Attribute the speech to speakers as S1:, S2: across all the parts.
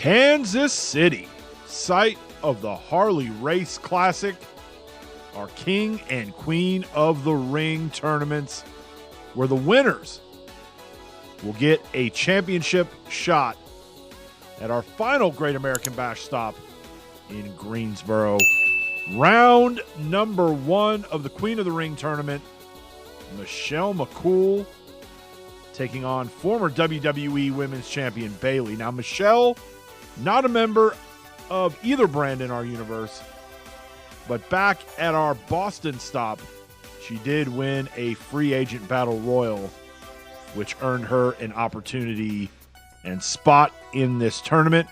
S1: Kansas City, site of the Harley Race Classic, our King and Queen of the Ring tournaments, where the winners will get a championship shot at our final Great American Bash stop in Greensboro. Round number 1 of the Queen of the Ring tournament, Michelle McCool taking on former WWE Women's Champion Bayley. Now, Michelle, not a member of either brand in our universe, but back at our Boston stop, she did win a free agent battle royal, which earned her an opportunity and spot in this tournament.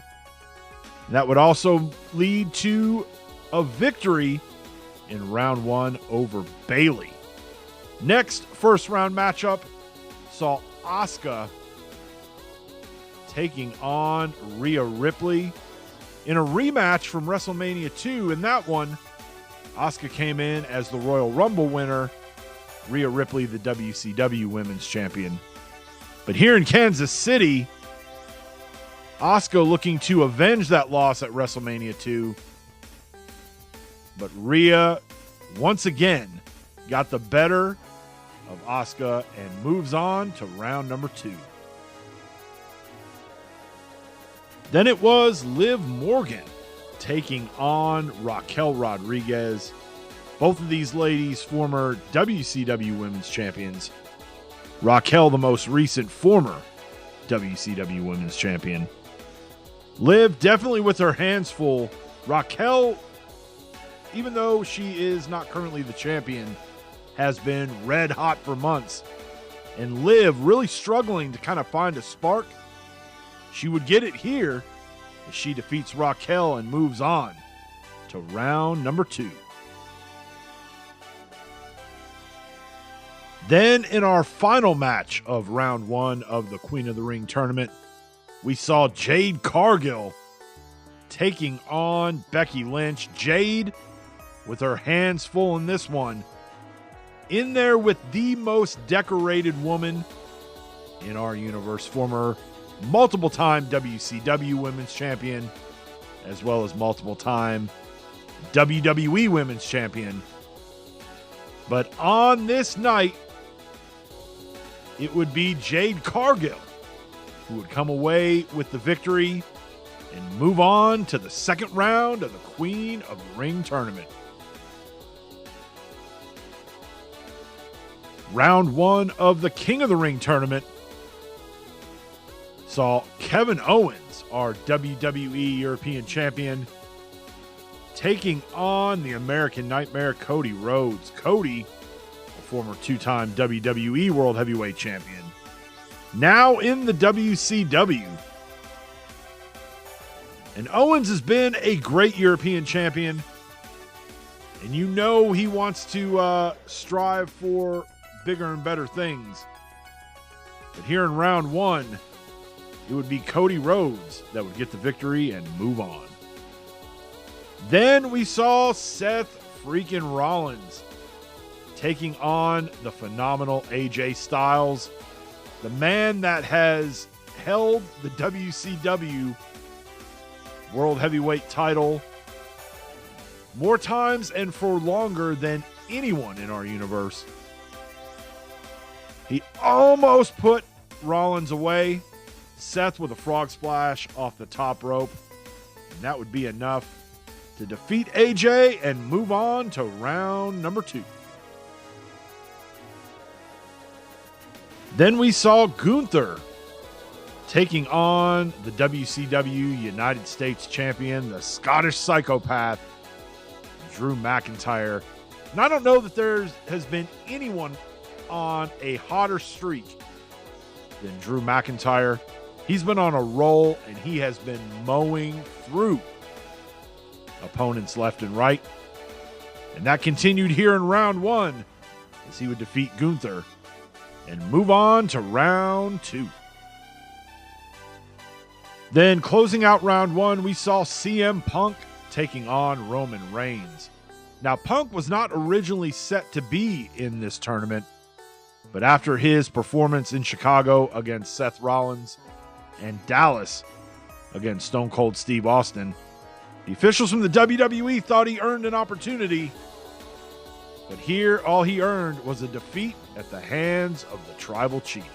S1: That would also lead to a victory in round 1 over Bayley. Next first round matchup saw Asuka taking on Rhea Ripley in a rematch from WrestleMania 2. In that one, Asuka came in as the Royal Rumble winner, Rhea Ripley the WCW Women's Champion. But here in Kansas City, Asuka looking to avenge that loss at WrestleMania 2. But Rhea, once again, got the better of Asuka and moves on to round number 2. Then it was Liv Morgan taking on Raquel Rodriguez. Both of these ladies, former WCW Women's Champions. Raquel, the most recent former WCW Women's Champion. Liv definitely with her hands full. Raquel, even though she is not currently the champion, has been red hot for months. And Liv really struggling to kind of find a spark. She would get it here as she defeats Raquel and moves on to round number 2. Then in our final match of round 1 of the Queen of the Ring tournament, we saw Jade Cargill taking on Becky Lynch. Jade with her hands full in this one, in there with the most decorated woman in our universe, former multiple-time WCW Women's Champion, as well as multiple-time WWE Women's Champion. But on this night, it would be Jade Cargill who would come away with the victory and move on to the second round of the Queen of the Ring tournament. Round 1 of the King of the Ring tournament saw Kevin Owens, our WWE European Champion, taking on the American Nightmare, Cody Rhodes. Cody, a former 2-time WWE World Heavyweight Champion, now in the WCW. And Owens has been a great European champion, and you know he wants to strive for bigger and better things. But here in round 1, it would be Cody Rhodes that would get the victory and move on. Then we saw Seth freaking Rollins taking on the phenomenal AJ Styles, the man that has held the WCW World Heavyweight title more times and for longer than anyone in our universe. He almost put Rollins away. Seth with a frog splash off the top rope. And that would be enough to defeat AJ and move on to round number 2. Then we saw Gunther taking on the WCW United States Champion, the Scottish Psychopath, Drew McIntyre. And I don't know that there has been anyone on a hotter streak than Drew McIntyre. He's been on a roll, and he has been mowing through opponents left and right. And that continued here in round 1 as he would defeat Gunther and move on to round 2. Then closing out round 1, we saw CM Punk taking on Roman Reigns. Now, Punk was not originally set to be in this tournament, but after his performance in Chicago against Seth Rollins and Dallas against Stone Cold Steve Austin. The officials from the WWE thought he earned an opportunity, but here all he earned was a defeat at the hands of the Tribal Chief.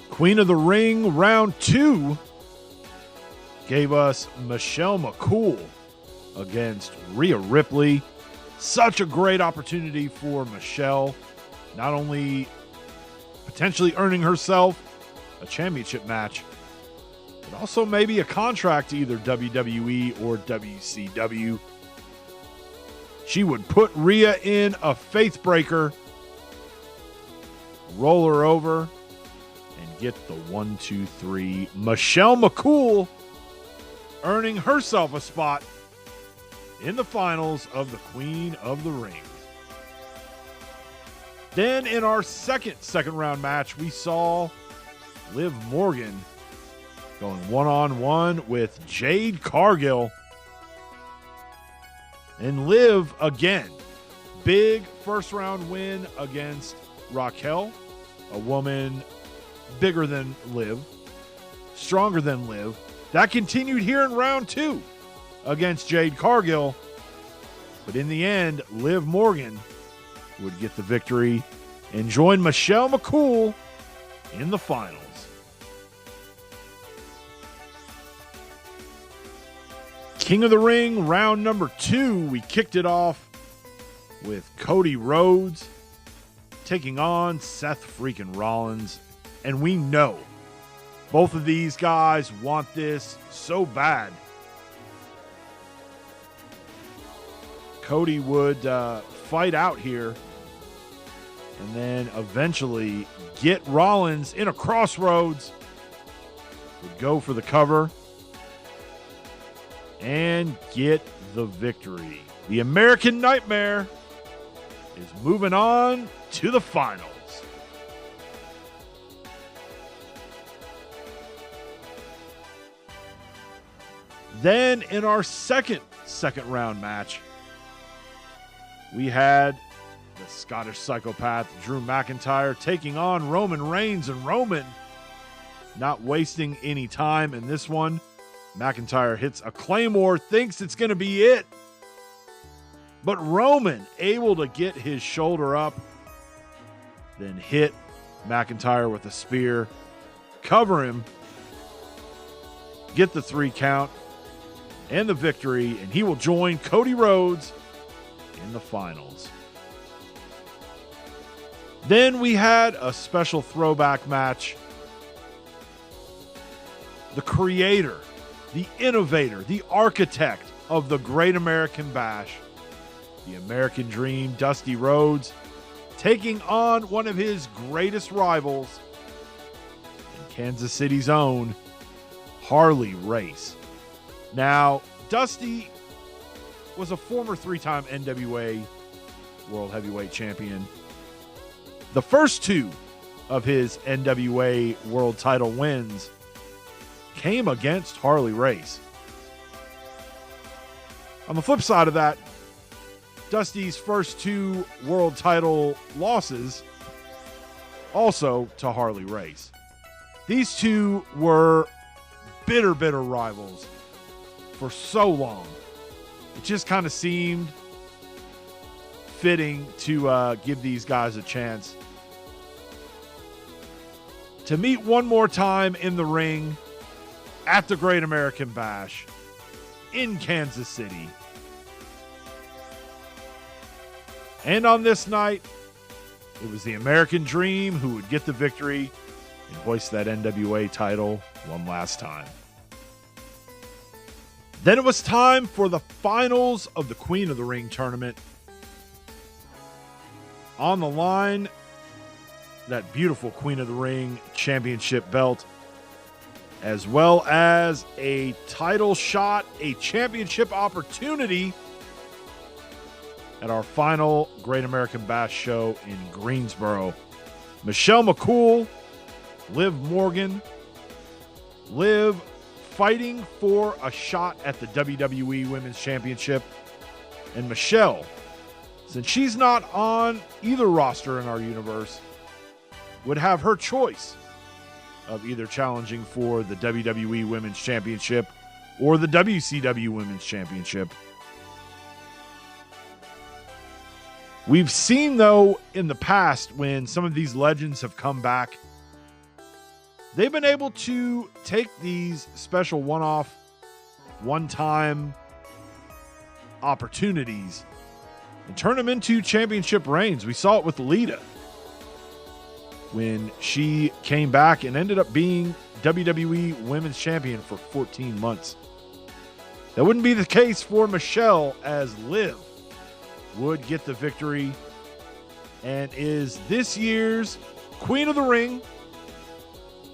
S1: Queen of the Ring round 2 gave us Michelle McCool against Rhea Ripley. Such a great opportunity for Michelle, not only potentially earning herself a championship match, but also maybe a contract to either WWE or WCW. She would put Rhea in a faith breaker, roll her over, and get the 1-2-3. Michelle McCool earning herself a spot in the finals of the Queen of the Ring. Then in our second round match, we saw Liv Morgan going one-on-one with Jade Cargill. And Liv, again, big first round win against Raquel, a woman bigger than Liv, stronger than Liv. That continued here in round 2 against Jade Cargill. But in the end, Liv Morgan would get the victory and join Michelle McCool in the finals. King of the Ring, round number 2. We kicked it off with Cody Rhodes taking on Seth freaking Rollins. And we know both of these guys want this so bad. Cody would fight out here and then eventually get Rollins in a crossroads. Would go for the cover and get the victory. The American Nightmare is moving on to the finals. Then in our second round match, we had the Scottish Psychopath Drew McIntyre taking on Roman Reigns, and Roman not wasting any time in this one. McIntyre hits a Claymore, thinks it's going to be it. But Roman able to get his shoulder up, then hit McIntyre with a spear, cover him, get the 3 count and the victory, and he will join Cody Rhodes in the finals. Then we had a special throwback match. The creator, the innovator, the architect of the Great American Bash, the American Dream, Dusty Rhodes, taking on one of his greatest rivals in Kansas City's own Harley Race. Now, Dusty was a former 3-time NWA World Heavyweight Champion. The first 2 of his NWA World Title wins came against Harley Race. On the flip side of that, Dusty's first 2 World Title losses also to Harley Race. These 2 were bitter rivals for so long. It just kind of seemed fitting to give these guys a chance to meet one more time in the ring at the Great American Bash in Kansas City. And on this night, it was the American Dream who would get the victory and hoist that NWA title one last time. Then it was time for the finals of the Queen of the Ring tournament. On the line, that beautiful Queen of the Ring championship belt, as well as a title shot, a championship opportunity at our final Great American Bash show in Greensboro. Michelle McCool, Liv Morgan, Liv fighting for a shot at the WWE Women's Championship. And Michelle, since she's not on either roster in our universe, would have her choice of either challenging for the WWE Women's Championship or the WCW Women's Championship. We've seen, though, in the past when some of these legends have come back, they've been able to take these special one-off, one-time opportunities and turn them into championship reigns. We saw it with Lita when she came back and ended up being WWE Women's Champion for 14 months. That wouldn't be the case for Michelle, as Liv would get the victory and is this year's Queen of the Ring.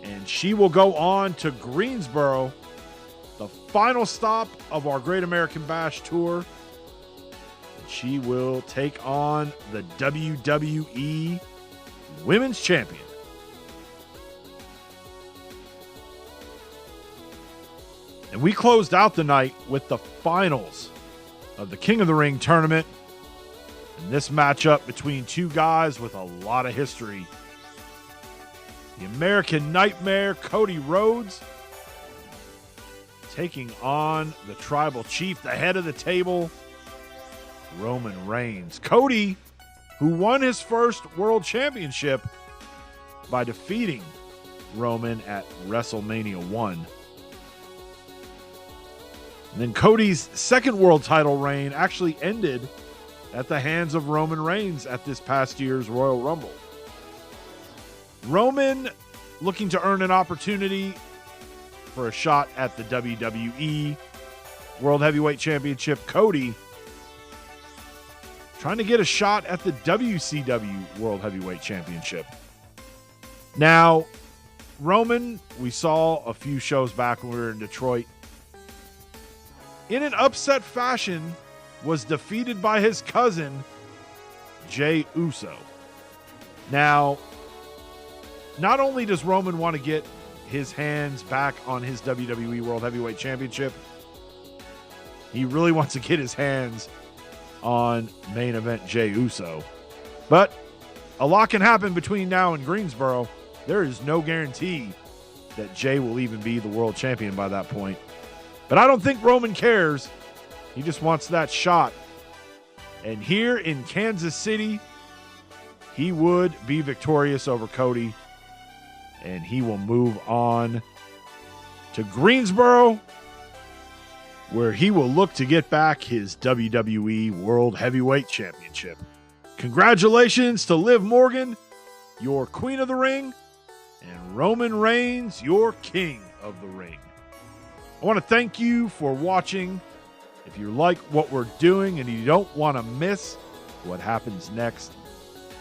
S1: And she will go on to Greensboro, the final stop of our Great American Bash Tour. And she will take on the WWE Women's Champion. And we closed out the night with the finals of the King of the Ring tournament. And this matchup between two guys with a lot of history. The American Nightmare, Cody Rhodes, taking on the Tribal Chief, the head of the table, Roman Reigns. Cody, who won his first World Championship by defeating Roman at WrestleMania 1. And then Cody's second world title reign actually ended at the hands of Roman Reigns at this past year's Royal Rumble. Roman looking to earn an opportunity for a shot at the WWE World Heavyweight Championship. Cody trying to get a shot at the WCW World Heavyweight Championship. Now, Roman, we saw a few shows back when we were in Detroit, in an upset fashion, was defeated by his cousin, Jey Uso. Now, not only does Roman want to get his hands back on his WWE World Heavyweight Championship, he really wants to get his hands on main event Jey Uso. But a lot can happen between now and Greensboro. There is no guarantee that Jey will even be the world champion by that point. But I don't think Roman cares. He just wants that shot. And here in Kansas City, he would be victorious over Cody. And he will move on to Greensboro, where he will look to get back his WWE World Heavyweight Championship. Congratulations to Liv Morgan, your Queen of the Ring, and Roman Reigns, your King of the Ring. I want to thank you for watching. If you like what we're doing and you don't want to miss what happens next,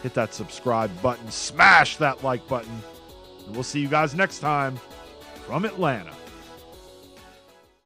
S1: hit that subscribe button, smash that like button, and we'll see you guys next time from Atlanta.